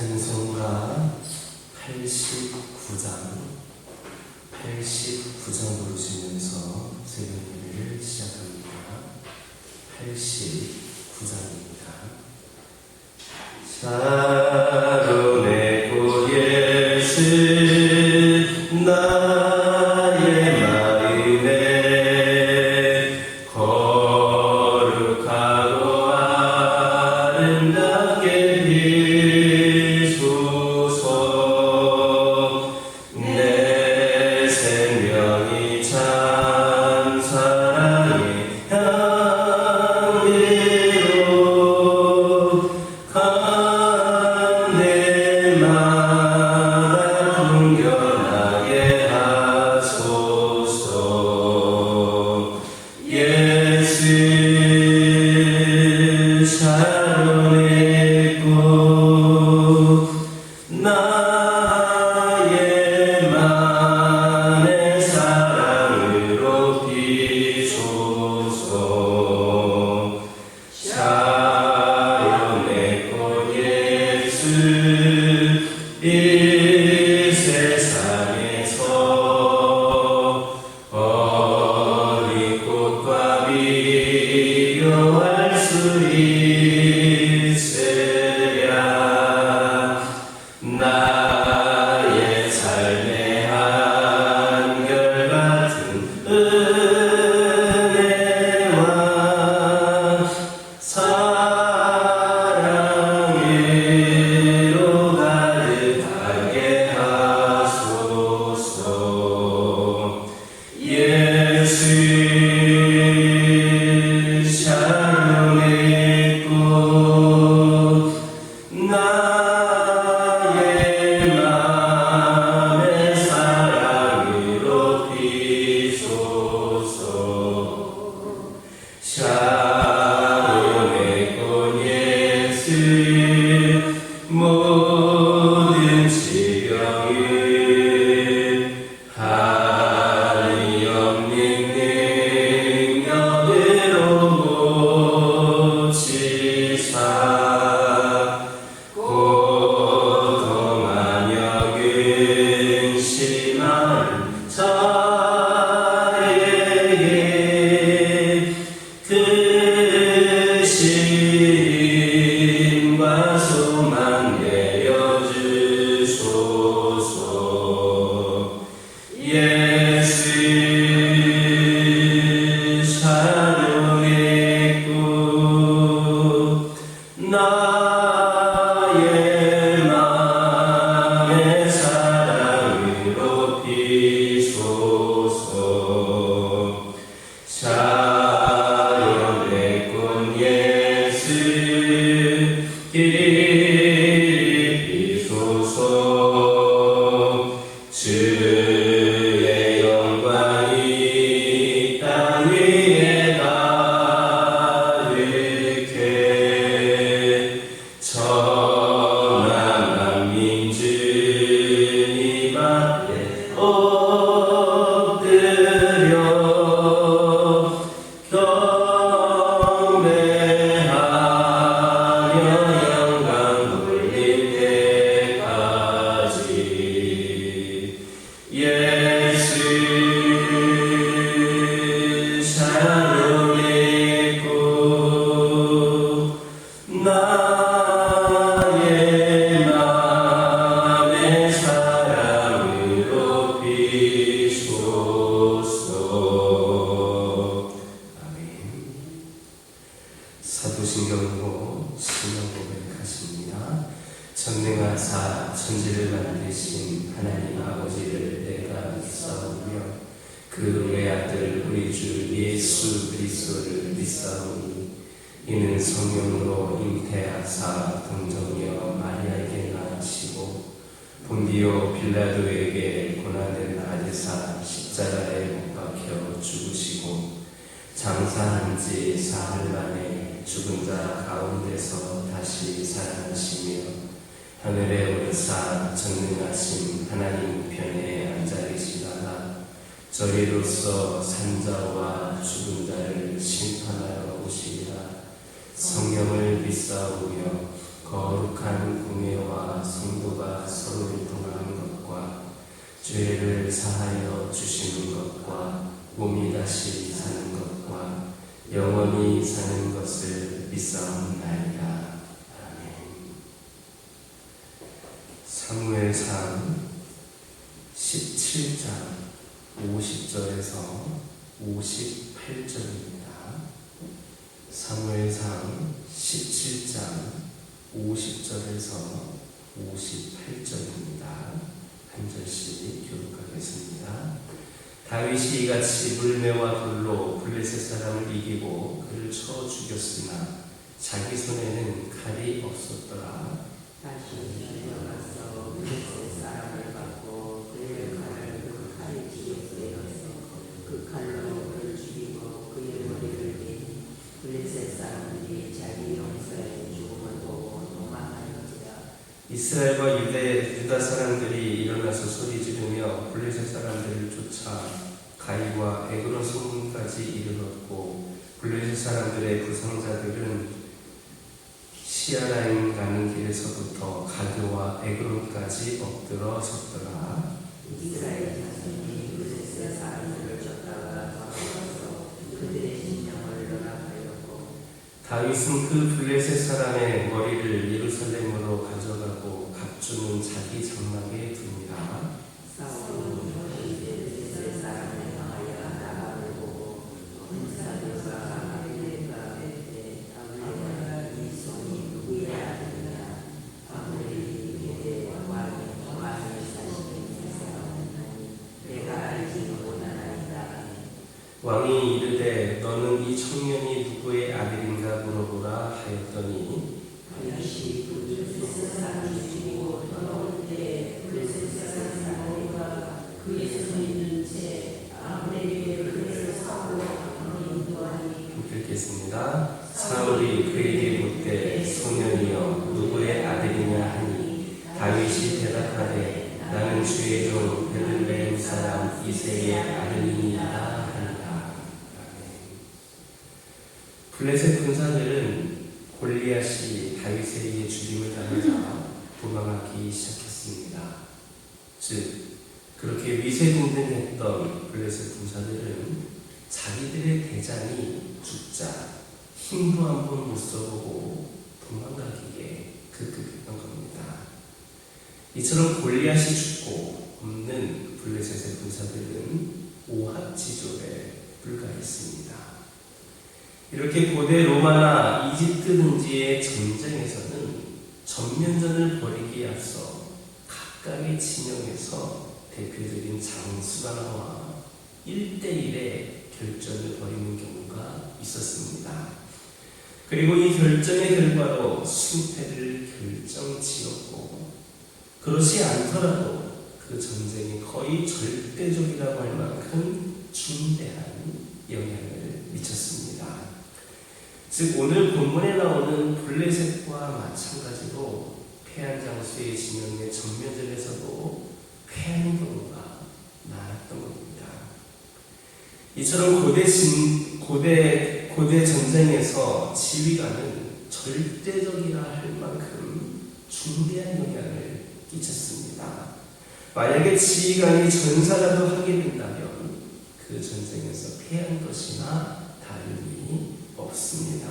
찬송가 89장 부르시면서 새벽 예배를 시작합니다. 89장입니다. 샤론의 꽃 예수 나의 마음에 거룩하고 아름답게 비추소서. 내 생명이 참 사랑의 향기로 간내마다 풍겨나게 하소서. 예수 샤론의 꽃 나의 맘의 사랑으로 비추소서. 샤론의 꽃 예수 이 세상에서 어린 꽃과 비교할 수 있으랴. 나의 삶의 한결같은 은혜와 사랑으로 가득하게 하소서. 예수 샤론의 꽃 나의 맘의 사랑으로 비추소서. 샤론의 꽃 예수 모든 질병을 한이 없는 능력으로 고치사 고통하며 근심한 자에게 그 힘과 소망 내려주소서. 예수 샤론의 꽃 나의 맘의 사랑으로 비추소서. 샤론의 꽃 예수 비추소서. 주의 영광이 땅 위에 가득해 천하 만민 주님 앞에 엎드려 경배하며 영광 돌릴 때까지. 예수 샤론의 꽃 나의 맘의 사랑으로 비추소서. 아멘. 사도신경으로 신앙 고백하십니다. 전능하사 천지를 만드신 하나님 아버지를 내가 믿사오며 그 외아들 우리 주 예수 그리스도를 믿사오니 이는 성령으로 잉태하사 동정녀 마리아에게 낳으시고 본디오 빌라도에게 고난을 받으사 십자가에 못 박혀 죽으시고 장사한 지 사흘 만에 죽은 자 가운데서 다시 살아나시며 하늘에 오르사 전능하신 하나님 편에 앉아 계시다가 저리로서 산자와 죽은 자를 심판하러 오시리라. 성령을 믿사오며 거룩한 공예와 성도가 서로를 통하는 것과 죄를 사하여 주시는 것과 몸이 다시 사는 것과 영원히 사는 것을 믿사옵나이다. 아멘. 사무엘상 17장 50절에서 58절입니다. 사무엘상 17장 50절에서 58절입니다. 한 절씩 교독하겠습니다. 다윗이 이같이 물매와 돌로 블레셋 사람을 이기고 그를 쳐 죽였으나 자기 손에는 칼이 없었더라. 다시 내려가서 블레셋 사람을 받고 그의 칼을 그 칼의 뒤에 세워서 그 칼로 그를 죽이고 그의 머리를 베니 블레셋 사람들이 자기 용사의 죽음을 보고 도망하였더라. 이스라엘과 유다 사람들이 일어나서 소리 지르며 블레셋 사람들을 쫓아 가이와 에그론 성문까지 이르렀고 블레셋 사람들의 부상자들은 시아라임 가는 길에서부터 가드와 에그론까지 엎드러 섰더라. 이스라엘 자손이 블레셋 사람들을 쫓다가 돌아와서 그들의 진영을 연합하였고 다윗은 그 블레셋 사람의 머리를 예루살렘으로 가져가고 각주는 자기 장막에 둡니다. 사울은 블레셋 사람을 향하여 나가를 보고 군사들과 아벨과 벳대 아벨과 이 손이 누구의 아들이냐 아무리 그대 왕이 사시는 사람은 내가 알지 못하나이다. 왕이 이르되 너는 이 청년이 누구의 아들인가 물어보라 하였더니 다윗이 블레셋 사람을 죽이고 돌아올 때 블레셋 사람과 그의 손에 있는 채 아벨에게 그를 사울로 인도하니 읽겠습니다. 사울이 그에게 묻되 소년이여 누구의 아들이냐 하니 다윗이 대답하되 나는 주의 종 베들레헴 사람 이새의 아들이니이다 하니라. 블레셋 군사들은 골리앗이 다윗에 의해 죽임을 당하자 도망하기 시작했습니다. 즉 그렇게 위세등등했던 블레셋 군사들은 자기들의 대장이 죽자 힘도 한번 못 써보고 도망가기에 급급했던 겁니다. 이처럼 골리앗이 죽고 없는 블레셋의 군사들은 오합지졸에 불과했습니다. 이렇게 고대 로마나 이집트 등지의 전쟁에서는 전면전을 벌이기에 앞서 각각의 진영에서 대표적인 장수단과 1대1의 결전을 벌이는 경우가 있었습니다. 그리고 이 결전의 결과로 승패를 결정지었고 그렇지 않더라도 그 전쟁이 거의 절대적이라고 할 만큼 중대한 영향을 미쳤습니다. 즉 오늘 본문에 나오는 블레셋과 마찬가지로 패한 장수의 진영의 전면전에서도 패하는 경우가 많았던 겁니다. 이처럼 고대 전쟁에서 지휘관은 절대적이라 할 만큼 중대한 영향을 끼쳤습니다. 만약에 지휘관이 전사라도 하게 된다면 그 전쟁에서 패한 것이나 다름이 없습니다.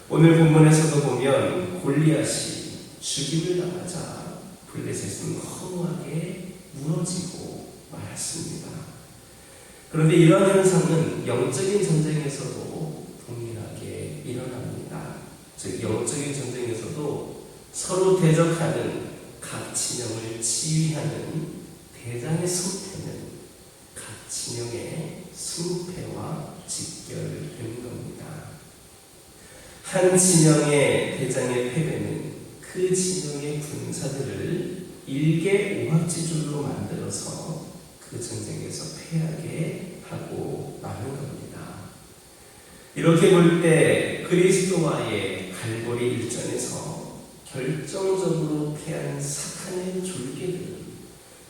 오늘 본문에서도 보면 골리앗이 죽임을 당하자 블레셋은 허무하게 무너지고 말았습니다. 그런데 이러한 현상은 영적인 전쟁에서도 동일하게 일어납니다. 즉 영적인 전쟁에서도 서로 대적하는 각 진영을 지휘하는 대장의 승패는 각 진영의 승패와 직결되는 겁니다. 한 진영의 대장의 패배는 그 진영의 군사들을 일개 오합지졸로 만들어서 그 전쟁에서 패하게 하고 마는 겁니다. 이렇게 볼 때 그리스도와의 갈보리 일전에서 결정적으로 패한 사탄의 졸개들은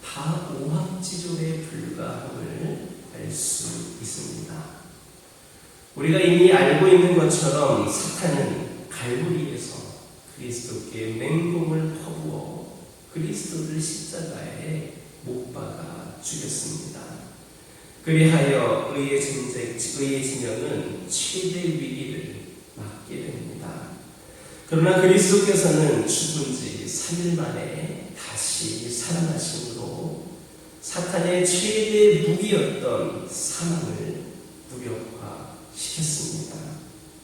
다 오합지졸에 불과함을 알 수 있습니다. 우리가 이미 알고 있는 것처럼 사탄은 갈보리에서 그리스도께 맹공을 퍼부어 그리스도를 십자가에 못 박아 죽였습니다. 그리하여 의의 진영은 최대 위기를 맞게 됩니다. 그러나 그리스도께서는 죽은 지 3일 만에 다시 살아나심으로 사탄의 최대 무기였던 사망을 무력화시켰습니다.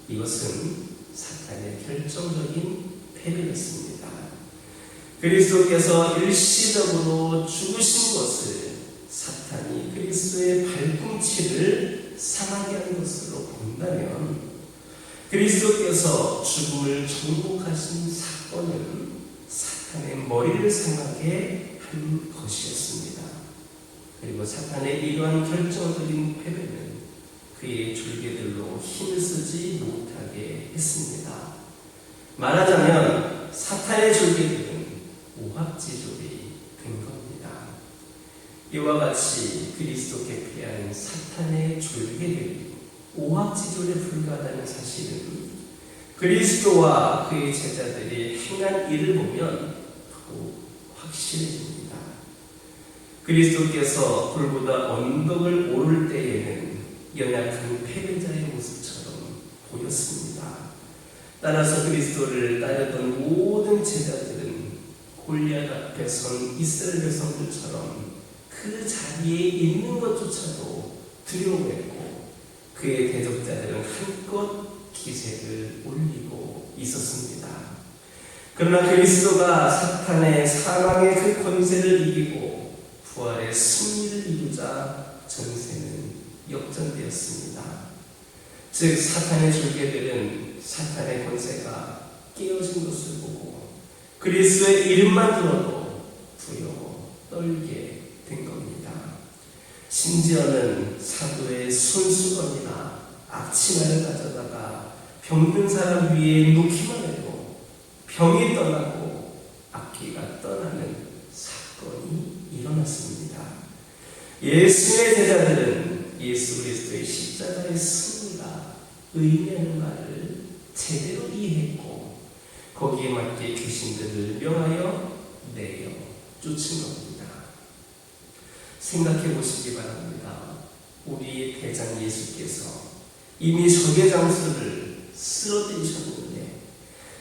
이것은 사탄의 결정적인 패배였습니다. 그리스도께서 일시적으로 죽으신 것을 사탄이 그리스도의 발꿈치를 상하게 한 것으로 본다면 그리스도께서 죽음을 정복하신 사건은 사탄의 머리를 상하게 한 것이었습니다. 그리고 사탄의 이러한 결정적인 패배는 그의 졸개들로 힘을 쓰지 못하게 했습니다. 말하자면 사탄의 졸개들은 오합지졸이 된 겁니다. 이와 같이 그리스도께 패한 사탄의 졸개들이 오합지졸에 불과하다는 사실은 그리스도와 그의 제자들이 행한 일을 보면 더욱 확실해집니다. 그리스도께서 불보다 언덕을 오를 때에는 연약한 패배자의 모습처럼 보였습니다. 따라서 그리스도를 따르던 모든 제자들은 골리앗 앞에 선 이스라엘 백성들처럼 그 자리에 있는 것조차도 두려워했고 그의 대적자들은 한껏 기색을 올리고 있었습니다. 그러나 그리스도가 사탄의 사망의 그 권세를 이기고 부활의 승리를 이루자 전세는 역전되었습니다. 즉 사탄의 졸개들은 사탄의 권세가 깨어진 것을 보고 그리스도의 이름만 들어도 두려워 떨게 된 겁니다. 심지어는 사도의 손수건이나 앞치마를 가져다가 병든 사람 위에 놓기만 해도 병이 떠나고 악귀가 떠나는 사건이 일어났습니다. 예수의 제자들은 예수 그리스도의 십자가의 승리가 의미하는 말을 제대로 이해했고 거기에 맞게 귀신들을 명하여 내어 쫓은 겁니다. 생각해 보시기 바랍니다. 우리 대장 예수께서 이미 적의 장수를 쓰러뜨리셨는데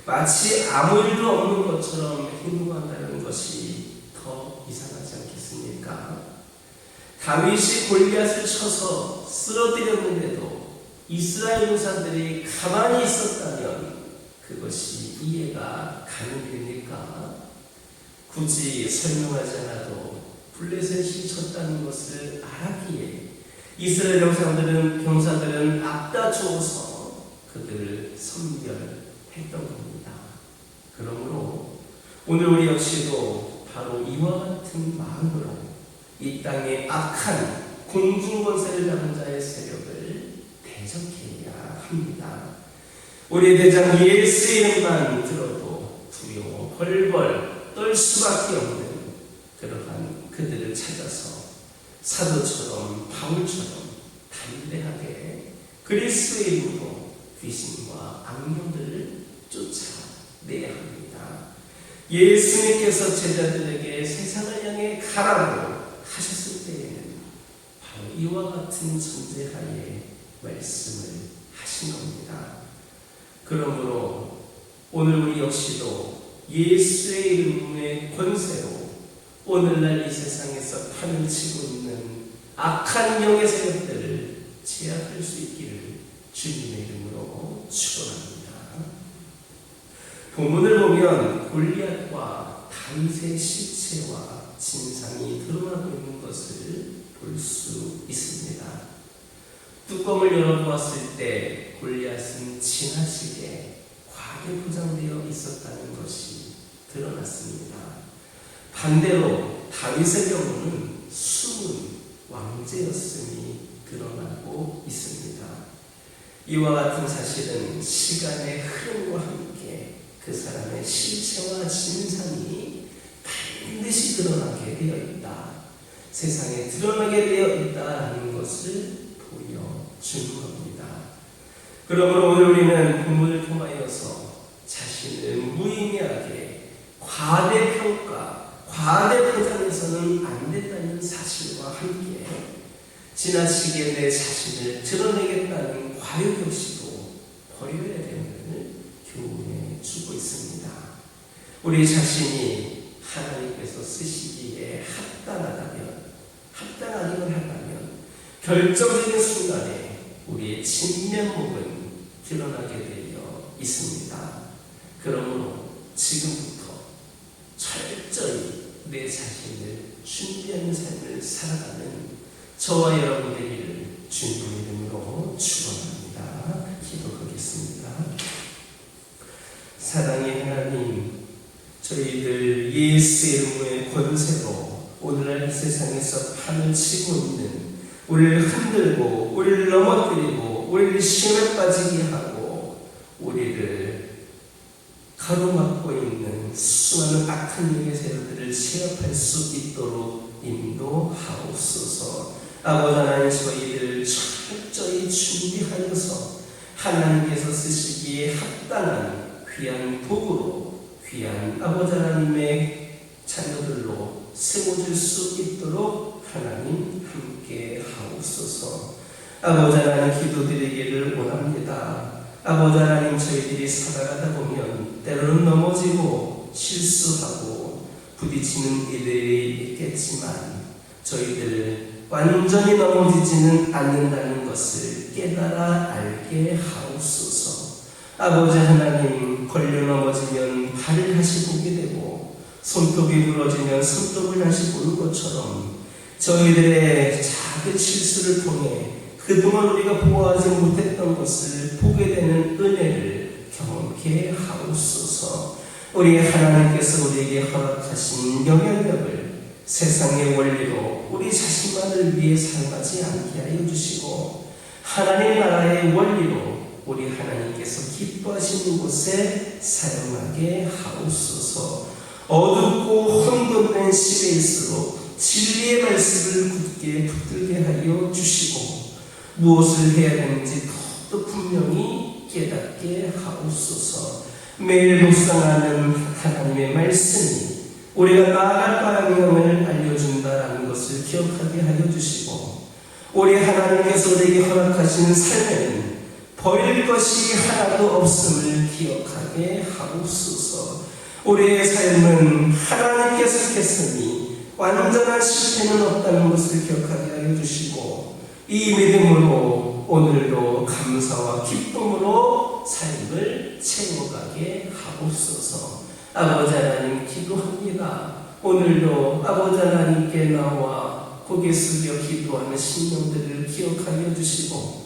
마치 아무 일도 없는 것처럼 행동한다는 것이 더 이상하지 않겠습니까? 다윗이 골리앗을 쳐서 쓰러뜨렸는데도 이스라엘 군사들이 가만히 있었다면 그것이 이해가 가능됩니까? 굳이 설명하지 않아도 블레셋이 쳤다는 것을 알았기에 이스라엘 병사들은 앞다투어서 그들을 섬멸했던 겁니다. 그러므로 오늘 우리 역시도 바로 이와 같은 마음으로 이 땅의 악한 공중권세를 잡은 자의 세력을 대적해야 합니다. 우리 대장 예수의 이름만 들어도 두려워 벌벌 떨 수밖에 없는 그러한 그들을 찾아서 사도처럼 바울처럼 담대하게 그리스도의 이름으로 귀신과 악령들을 쫓아내야 합니다. 예수님께서 제자들에게 세상을 향해 가라고 하셨을 때에는 바로 이와 같은 전제하에 말씀을 하신 겁니다. 그러므로 오늘 우리 역시도 예수의 이름의 권세로 오늘날 이 세상에서 판을 치고 있는 악한 영의 세력들을 제압할 수 있기를 주님의 이름으로 축원합니다. 본문을 보면 골리앗과 다윗의 실체와 진상이 드러나고 있는 것을 볼 수 있습니다. 뚜껑을 열어보았을 때 골리앗은 지나치게 과하게 포장되어 있었다는 것이 드러났습니다. 반대로 다윗의 경우는 숨은 왕제였음이 드러나고 있습니다. 이와 같은 사실은 시간의 흐름과 함께 그 사람의 실체와 진상이 반드시 드러나게 되어 있다. 세상에 드러나게 되어 있다는 것을 보여주는 겁니다. 그러므로 오늘 우리는 본문을 통하여서 자신을 무의미하게 과대평가, 과대포장해서는 안 된다는 사실과 함께 지나치게 내 자신을 드러내겠다는 과유격시도 버려야 되는 교훈해 주고 있습니다. 우리 자신이 하나님께서 쓰시기에 합당하기만 한다면 결정적인 순간에 우리의 진면목은 드러나게 되어 있습니다. 그러므로 지금부터 철저히 내 자신을 준비하는 삶을 살아가는 저와 여러분 되기를 주님의 이름으로 축원합니다. 기도하겠습니다. 사랑의 하나님, 저희들 예수의 이름의 권세로 오늘날 이 세상에서 판을 치고 있는 우리를 흔들고 우리를 넘어뜨리고 우리를 시험에 빠지게 하고 우리를 가로막고 있는 수많은 악한 영의 세력들을 제압할 수 있도록 인도하옵소서. 아버지 하나님, 저희들 철저히 준비하여서 하나님께서 쓰시기에 합당한 귀한 도구로 귀한 아버지 하나님의 자녀들로 세워질 수 있도록 하나님 함께 하옵소서. 아버지 하나님, 기도드리기를 원합니다. 아버지 하나님, 저희들이 살아가다 보면 때로는 넘어지고 실수하고 부딪히는 일들이 있겠지만 저희들 완전히 넘어지지는 않는다는 것을 깨달아 알게 하옵소서. 아버지 하나님, 걸려 넘어지면 발을 다시 보게 되고 손톱이 부러지면 손톱을 다시 보는 것처럼 저희들의 작은 실수를 통해 그동안 우리가 보호하지 못했던 것을 보게 되는 은혜를 경험케 하옵소서. 우리 하나님께서 우리에게 허락하신 영향력을 세상의 원리로 우리 자신만을 위해 사용하지 않게 하여 주시고 하나님 나라의 원리로 우리 하나님께서 기뻐하시는 곳에 사용하게 하옵소서. 어둡고 혼돈된 시대일수록 진리의 말씀을 굳게 붙들게 하여 주시고 무엇을 해야 되는지 더욱더 분명히 깨닫게 하옵소서. 매일 묵상하는 하나님의 말씀이 우리가 나아갈 방향을 알려준다는 것을 기억하게 하여 주시고 우리 하나님께서 우리에게 허락하신 삶에는 버릴 것이 하나도 없음을 기억하게 하옵소서. 우리의 삶은 하나님께서 했으니 완전한 실패는 없다는 것을 기억하게 하여 주시고 이 믿음으로 오늘도 감사와 기쁨으로 삶을 채워가게 하옵소서. 아버지 하나님, 기도합니다. 오늘도 아버지 하나님께 나와 고개 숙여 기도하는 신령들을 기억하여 주시고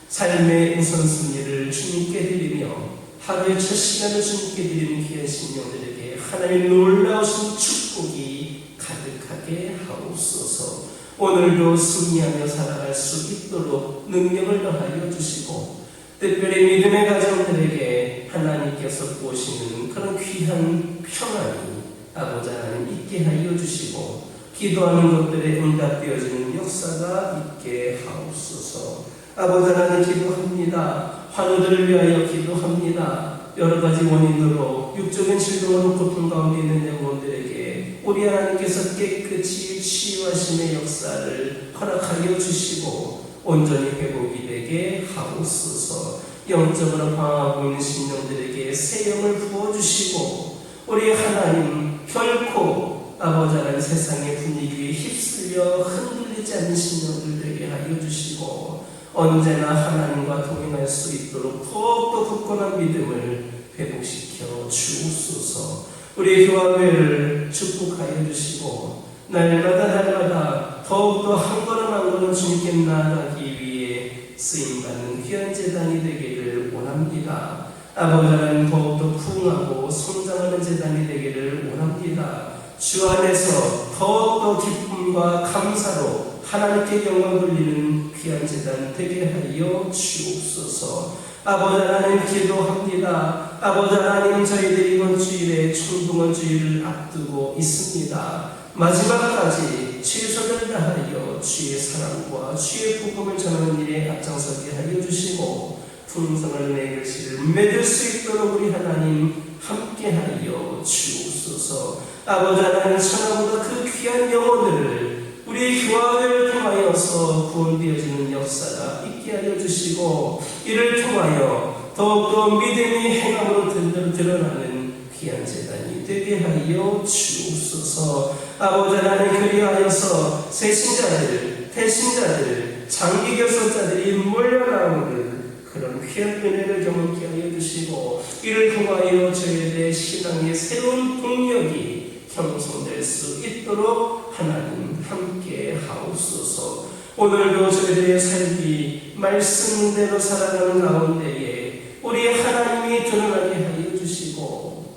삶의 우선순위를 주님께 드리며 하루의 첫 시간을 주님께 드리는 귀한 신령들에게 하나님의 놀라우신 축복이 가득하게 하옵소서. 오늘도 승리하며 살아갈 수 있도록 능력을 더하여 주시고 특별히 믿음의 가정들에게 하나님께서 보시는 그런 귀한 평안이 아버지 하나님 있게 하여 주시고 기도하는 것들에 응답되어지는 역사가 있게 하옵소서. 아버지 하나님, 기도합니다. 환우들을 위하여 기도합니다. 여러 가지 원인으로 육적인 질병으로 고통 가운데 있는 영혼들에게 우리 하나님께서 깨끗이 치유하심의 역사를 허락하여 주시고 온전히 회복이 되게 하옵소서. 영적으로 방황하고 있는 신령들에게 새 영을 부어주시고 우리 하나님, 결코 아버지 하나님 세상의 분위기에 휩쓸려 흔들리지 않는 신령들 되게 하여 주시고 언제나 하나님과 동행할 수 있도록 더욱더 굳건한 믿음을 회복시켜 주옵소서. 우리 교회를 축복하여 주시고 날마다 더욱더 한 걸음 한 걸음 주님께 나아가기 위해 쓰임받는 귀한 제단이 되기를 원합니다. 아버지 하나님, 더욱더 부흥하고 성장하는 제단이 되기를 원합니다. 주 안에서 더욱더 기쁨과 감사로 하나님께 영광 돌리는 귀한 제단 되게 하여 주옵소서. 아버지 하나님, 기도합니다. 아버지 하나님, 저희들이 이번 주일에 청동원 주일을 앞두고 있습니다. 마지막까지 최선을 다하여 주의 사랑과 주의 복음을 전하는 일에 앞장서게 하여 주시고 풍성한 내 것을 맺을 수 있도록 우리 하나님 함께하여 주옵소서. 아버지 하나님, 천하보다 그 귀한 영혼들을 우리 교회를 통하여서 구원되어지는 역사가 있게 하여 주시고, 이를 통하여 더욱더 믿음이 행함으로 드러나는 귀한 재단이 되게 하여 주옵소서. 아버지 하나님, 그리하여서 새신자들, 태신자들, 장기 결석자들이 몰려나오는 그런 귀한 은혜를 경험케 하여 주시고, 이를 통하여 저희들의 신앙의 새로운 동력이 형성될 수 있도록 하나님 함께 하옵소서. 오늘도 저희들의 삶이 말씀대로 살아가는 가운데에 우리 하나님이 드러나게 하여 주시고,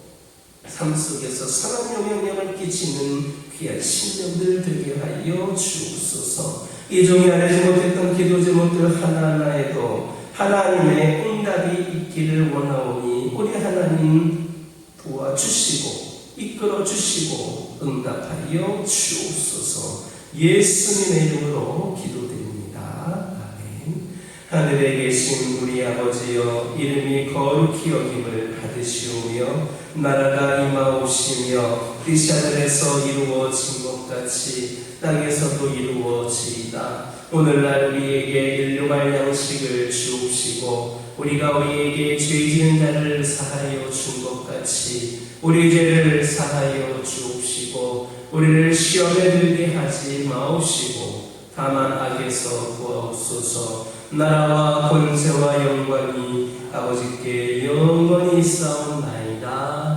삶 속에서 선한 영향력을 끼치는 귀한 신령들 되게 하여 주옵소서. 이 종이 알지 못했던 기도 제목들 하나하나에도 하나님의 응답이 있기를 원하오니 우리 하나님 도와주시고 이끌어 주시고 응답하여 주옵소서. 예수님의 이름으로 기도드립니다. 아멘. 하늘에 계신 우리 아버지여, 이름이 거룩히 여김을 받으시오며 나라가 임하옵시며 뜻이 하늘에서 이루어진 것 같이 땅에서도 이루어지이다. 오늘날 우리에게 일용할 양식을 주옵시고 우리가 우리에게 죄 지은 자를 사하여 준 것 같이 우리 죄를 사하여 주옵시고 우리를 시험에 들게 하지 마옵시고 다만 악에서 구하옵소서. 나라와 권세와 영광이 아버지께 영원히 있사옵나이다.